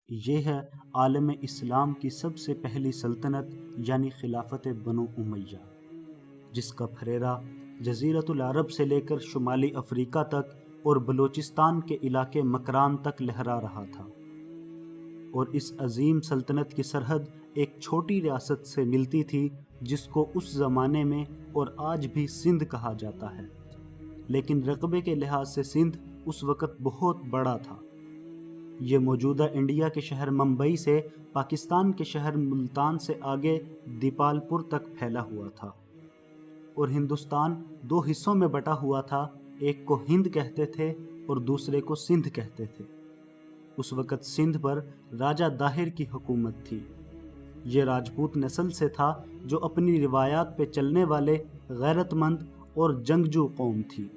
یہ ہے عالم اسلام کی سب سے پہلی سلطنت یعنی خلافت بنو امیہ، جس کا پھریرا جزیرۃ العرب سے لے کر شمالی افریقہ تک اور بلوچستان کے علاقے مکران تک لہرا رہا تھا، اور اس عظیم سلطنت کی سرحد ایک چھوٹی ریاست سے ملتی تھی جس کو اس زمانے میں اور آج بھی سندھ کہا جاتا ہے، لیکن رقبے کے لحاظ سے سندھ اس وقت بہت بڑا تھا۔ یہ موجودہ انڈیا کے شہر ممبئی سے پاکستان کے شہر ملتان سے آگے دیپال پور تک پھیلا ہوا تھا، اور ہندوستان دو حصوں میں بٹا ہوا تھا، ایک کو ہند کہتے تھے اور دوسرے کو سندھ کہتے تھے۔ اس وقت سندھ پر راجہ داہر کی حکومت تھی۔ یہ راجپوت نسل سے تھا جو اپنی روایات پہ چلنے والے غیرت مند اور جنگجو قوم تھی،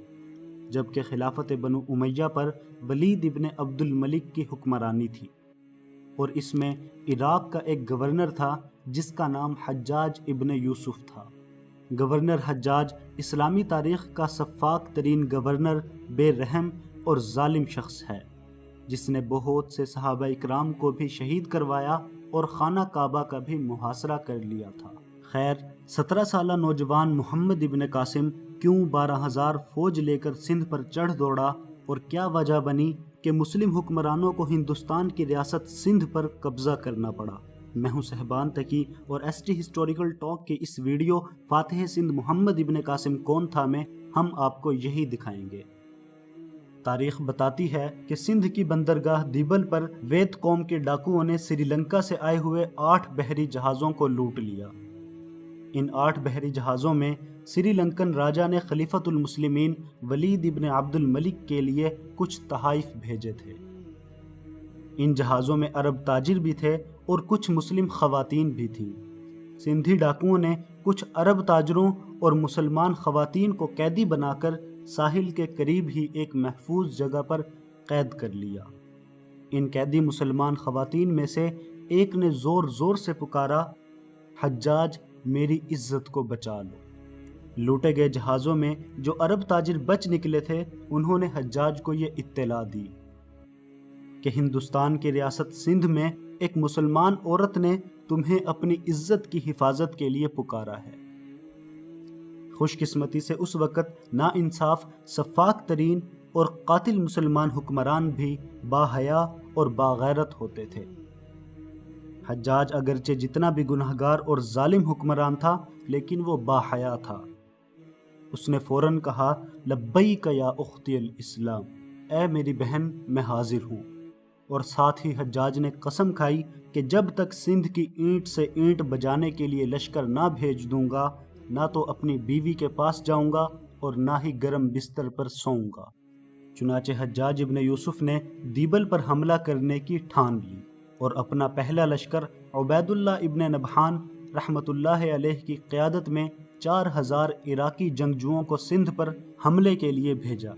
جبکہ خلافت بنو امیہ پر ولید ابن عبد الملک کی حکمرانی تھی، اور اس میں عراق کا ایک گورنر تھا جس کا نام حجاج ابن یوسف تھا۔ گورنر حجاج اسلامی تاریخ کا سفاک ترین گورنر، بے رحم اور ظالم شخص ہے، جس نے بہت سے صحابہ اکرام کو بھی شہید کروایا اور خانہ کعبہ کا بھی محاصرہ کر لیا تھا۔ خیر، 17 سالہ نوجوان محمد ابن قاسم کیوں 12,000 فوج لے کر سندھ پر چڑھ دوڑا، اور کیا وجہ بنی کہ مسلم حکمرانوں کو ہندوستان کی ریاست سندھ پر قبضہ کرنا پڑا؟ میں ہوں صہبان تقی، اور ایس ٹی ہسٹوریکل ٹاک کے اس ویڈیو فاتح سندھ محمد ابن قاسم کون تھا میں ہم آپ کو یہی دکھائیں گے۔ تاریخ بتاتی ہے کہ سندھ کی بندرگاہ دیبل پر وید قوم کے ڈاکوؤں نے سری لنکا سے آئے ہوئے 8 بحری جہازوں کو لوٹ لیا۔ ان 8 بحری جہازوں میں سری لنکن راجہ نے خلیفۃ المسلمین ولید ابن عبد الملک کے لیے کچھ تحائف بھیجے تھے۔ ان جہازوں میں عرب تاجر بھی تھے اور کچھ مسلم خواتین بھی تھیں۔ سندھی ڈاکوؤں نے کچھ عرب تاجروں اور مسلمان خواتین کو قیدی بنا کر ساحل کے قریب ہی ایک محفوظ جگہ پر قید کر لیا۔ ان قیدی مسلمان خواتین میں سے ایک نے زور زور سے پکارا، حجاج میری عزت کو بچا لو۔ لوٹے گئے جہازوں میں جو عرب تاجر بچ نکلے تھے، انہوں نے حجاج کو یہ اطلاع دی کہ ہندوستان کی ریاست سندھ میں ایک مسلمان عورت نے تمہیں اپنی عزت کی حفاظت کے لیے پکارا ہے۔ خوش قسمتی سے اس وقت ناانصاف، سفاک ترین اور قاتل مسلمان حکمران بھی باحیا اور باغیرت ہوتے تھے۔ حجاج اگرچہ جتنا بھی گنہگار اور ظالم حکمران تھا، لیکن وہ باحیا تھا۔ اس نے فوراً کہا، لبیک یا اختی الاسلام، اے میری بہن میں حاضر ہوں، اور ساتھ ہی حجاج نے قسم کھائی کہ جب تک سندھ کی اینٹ سے اینٹ بجانے کے لیے لشکر نہ بھیج دوں گا، نہ تو اپنی بیوی کے پاس جاؤں گا اور نہ ہی گرم بستر پر سوؤں گا۔ چنانچہ حجاج ابن یوسف نے دیبل پر حملہ کرنے کی ٹھان لی، اور اپنا پہلا لشکر عبید اللہ ابن نبحان رحمۃ اللہ علیہ کی قیادت میں 4,000 عراقی جنگجوؤں کو سندھ پر حملے کے لیے بھیجا،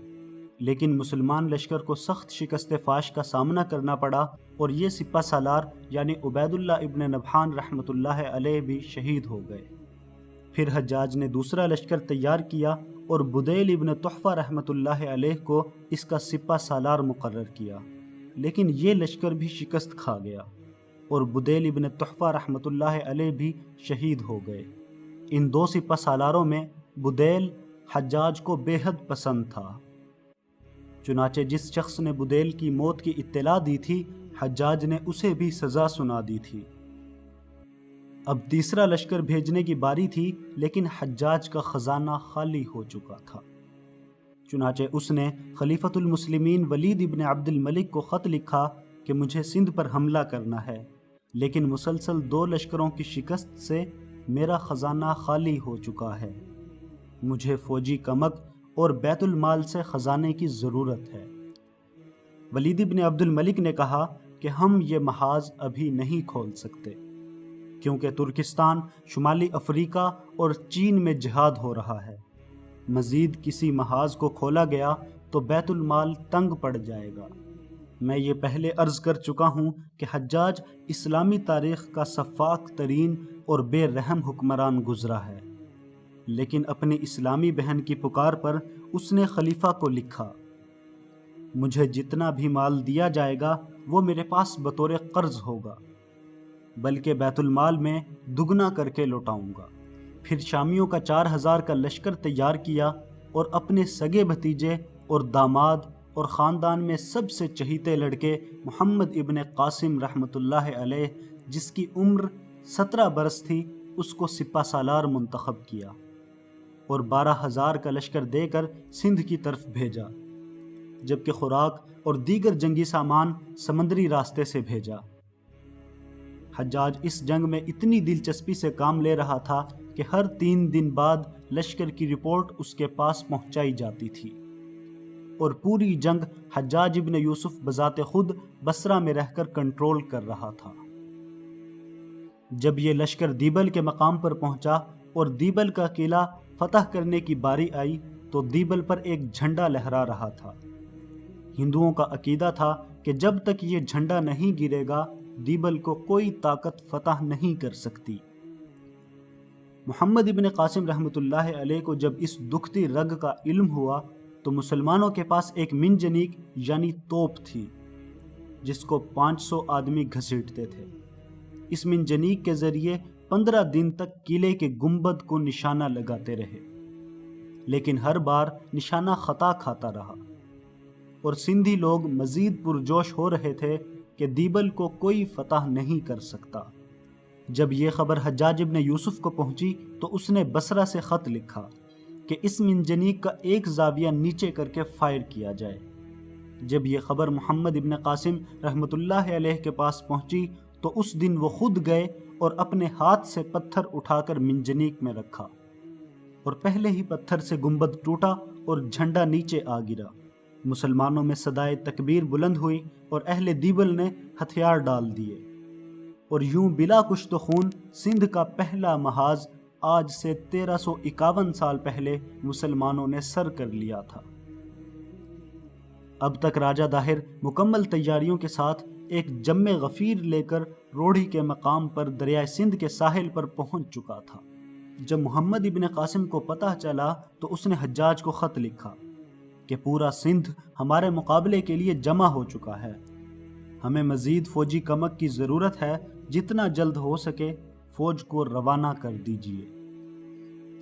لیکن مسلمان لشکر کو سخت شکست فاش کا سامنا کرنا پڑا، اور یہ سپہ سالار یعنی عبید اللہ ابن نبحان رحمۃ اللہ علیہ بھی شہید ہو گئے۔ پھر حجاج نے دوسرا لشکر تیار کیا اور بدیل ابن تحفہ رحمۃ اللہ علیہ کو اس کا سپہ سالار مقرر کیا، لیکن یہ لشکر بھی شکست کھا گیا، اور بدیل ابن تحفہ رحمۃ اللہ علیہ بھی شہید ہو گئے۔ ان 2 سپہ سالاروں میں بدیل حجاج کو بے حد پسند تھا، چنانچہ جس شخص نے بدیل کی موت کی اطلاع دی تھی، حجاج نے اسے بھی سزا سنا دی تھی۔ اب تیسرا لشکر بھیجنے کی باری تھی، لیکن حجاج کا خزانہ خالی ہو چکا تھا۔ چنانچہ اس نے خلیفۃ المسلمین ولید ابن عبد الملک کو خط لکھا کہ مجھے سندھ پر حملہ کرنا ہے، لیکن مسلسل 2 لشکروں کی شکست سے میرا خزانہ خالی ہو چکا ہے۔ مجھے فوجی کمک اور بیت المال سے خزانے کی ضرورت ہے۔ ولید ابن عبد الملک نے کہا کہ ہم یہ محاذ ابھی نہیں کھول سکتے، کیونکہ ترکستان، شمالی افریقہ اور چین میں جہاد ہو رہا ہے۔ مزید کسی محاذ کو کھولا گیا تو بیت المال تنگ پڑ جائے گا۔ میں یہ پہلے عرض کر چکا ہوں کہ حجاج اسلامی تاریخ کا سفاک ترین اور بے رحم حکمران گزرا ہے، لیکن اپنی اسلامی بہن کی پکار پر اس نے خلیفہ کو لکھا، مجھے جتنا بھی مال دیا جائے گا وہ میرے پاس بطور قرض ہوگا، بلکہ بیت المال میں دگنا کر کے لوٹاؤں گا۔ پھر شامیوں کا 4000 کا لشکر تیار کیا اور اپنے سگے بھتیجے اور داماد اور خاندان میں سب سے چہیتے لڑکے محمد ابن قاسم رحمۃ اللہ علیہ، جس کی عمر 17 برس تھی، اس کو سپہ سالار منتخب کیا اور 12,000 کا لشکر دے کر سندھ کی طرف بھیجا، جبکہ خوراک اور دیگر جنگی سامان سمندری راستے سے بھیجا۔ حجاج اس جنگ میں اتنی دلچسپی سے کام لے رہا تھا کہ ہر 3 دن بعد لشکر کی رپورٹ اس کے پاس پہنچائی جاتی تھی، اور پوری جنگ حجاج ابن یوسف بذات خود بصرہ میں رہ کر کنٹرول کر رہا تھا۔ جب یہ لشکر دیبل کے مقام پر پہنچا اور دیبل کا قلعہ فتح کرنے کی باری آئی تو دیبل پر ایک جھنڈا لہرا رہا تھا۔ ہندوؤں کا عقیدہ تھا کہ جب تک یہ جھنڈا نہیں گرے گا دیبل کو کوئی طاقت فتح نہیں کر سکتی۔ محمد ابن قاسم رحمۃ اللہ علیہ کو جب اس دکھتی رگ کا علم ہوا تو مسلمانوں کے پاس ایک منجنیق یعنی توپ تھی جس کو 500 آدمی گھسیٹتے تھے۔ اس منجنیق کے ذریعے 15 دن تک قلعے کے گنبد کو نشانہ لگاتے رہے، لیکن ہر بار نشانہ خطا کھاتا رہا، اور سندھی لوگ مزید پرجوش ہو رہے تھے کہ دیبل کو کوئی فتح نہیں کر سکتا۔ جب یہ خبر حجاج ابن یوسف کو پہنچی تو اس نے بصرہ سے خط لکھا کہ اس منجنیق کا ایک زاویہ نیچے کر کے فائر کیا جائے۔ جب یہ خبر محمد ابن قاسم رحمۃ اللہ علیہ کے پاس پہنچی تو اس دن وہ خود گئے اور اپنے ہاتھ سے پتھر اٹھا کر منجنیق میں رکھا، اور پہلے ہی پتھر سے گنبد ٹوٹا اور جھنڈا نیچے آ گرا۔ مسلمانوں میں صدائے تکبیر بلند ہوئی اور اہل دیبل نے ہتھیار ڈال دیے، اور یوں بلا کشت و خون سندھ کا پہلا محاذ آج سے 1351 سال پہلے مسلمانوں نے سر کر لیا تھا۔ اب تک راجہ داہر مکمل تیاریوں کے ساتھ ایک جم غفیر لے کر روڑھی کے مقام پر دریائے سندھ کے ساحل پر پہنچ چکا تھا۔ جب محمد ابن قاسم کو پتہ چلا تو اس نے حجاج کو خط لکھا کہ پورا سندھ ہمارے مقابلے کے لیے جمع ہو چکا ہے، ہمیں مزید فوجی کمک کی ضرورت ہے، جتنا جلد ہو سکے فوج کو روانہ کر دیجیے۔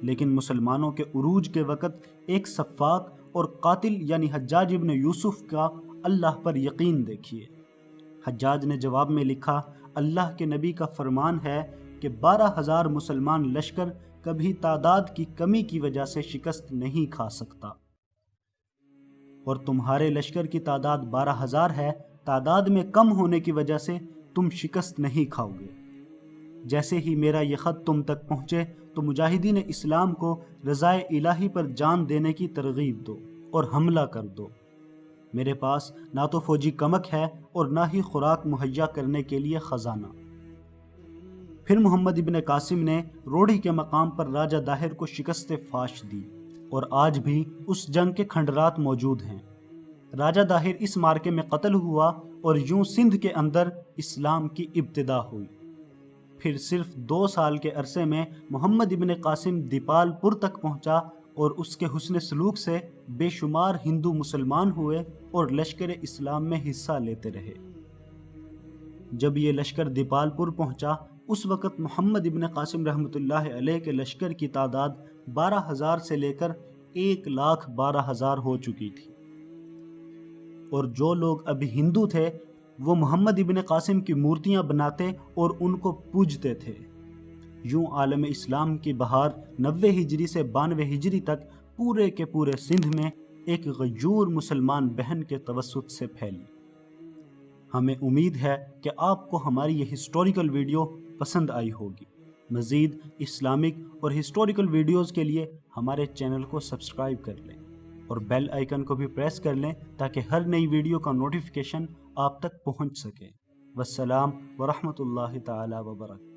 لیکن مسلمانوں کے عروج کے وقت ایک سفاک اور قاتل یعنی حجاج ابن یوسف کا اللہ پر یقین دیکھیے۔ حجاج نے جواب میں لکھا، اللہ کے نبی کا فرمان ہے کہ 12,000 مسلمان لشکر کبھی تعداد کی کمی کی وجہ سے شکست نہیں کھا سکتا، اور تمہارے لشکر کی تعداد 12,000 ہے، تعداد میں کم ہونے کی وجہ سے تم شکست نہیں کھاؤ گے۔ جیسے ہی میرا یہ خط تم تک پہنچے تو مجاہدین اسلام کو رضائے الہی پر جان دینے کی ترغیب دو اور حملہ کر دو۔ میرے پاس نہ تو فوجی کمک ہے اور نہ ہی خوراک مہیا کرنے کے لیے خزانہ۔ پھر محمد ابن قاسم نے روڑھی کے مقام پر راجہ داہر کو شکست فاش دی، اور آج بھی اس جنگ کے کھنڈرات موجود ہیں۔ راجہ داہر اس مارکے میں قتل ہوا اور یوں سندھ کے اندر اسلام کی ابتدا ہوئی۔ پھر صرف 2 سال کے عرصے میں محمد ابن قاسم دیپال پور تک پہنچا، اور اس کے حسن سلوک سے بے شمار ہندو مسلمان ہوئے اور لشکر اسلام میں حصہ لیتے رہے۔ جب یہ لشکر دیپال پور پہنچا اس وقت محمد ابن قاسم رحمۃ اللہ علیہ کے لشکر کی تعداد 12,000 سے لے کر 1,12,000 ہو چکی تھی، اور جو لوگ ابھی ہندو تھے وہ محمد ابن قاسم کی مورتیاں بناتے اور ان کو پوجتے تھے۔ یوں عالم اسلام کی بہار 90 ہجری سے 92 ہجری تک پورے کے پورے سندھ میں ایک غیور مسلمان بہن کے توسط سے پھیلی۔ ہمیں امید ہے کہ آپ کو ہماری یہ ہسٹوریکل ویڈیو پسند آئی ہوگی۔ مزید اسلامک اور ہسٹوریکل ویڈیوز کے لیے ہمارے چینل کو سبسکرائب کر لیں اور بیل آئیکن کو بھی پریس کر لیں تاکہ ہر نئی ویڈیو کا نوٹیفیکیشن آپ تک پہنچ سکے۔ والسلام ورحمۃ اللہ تعالی وبرکاتہ۔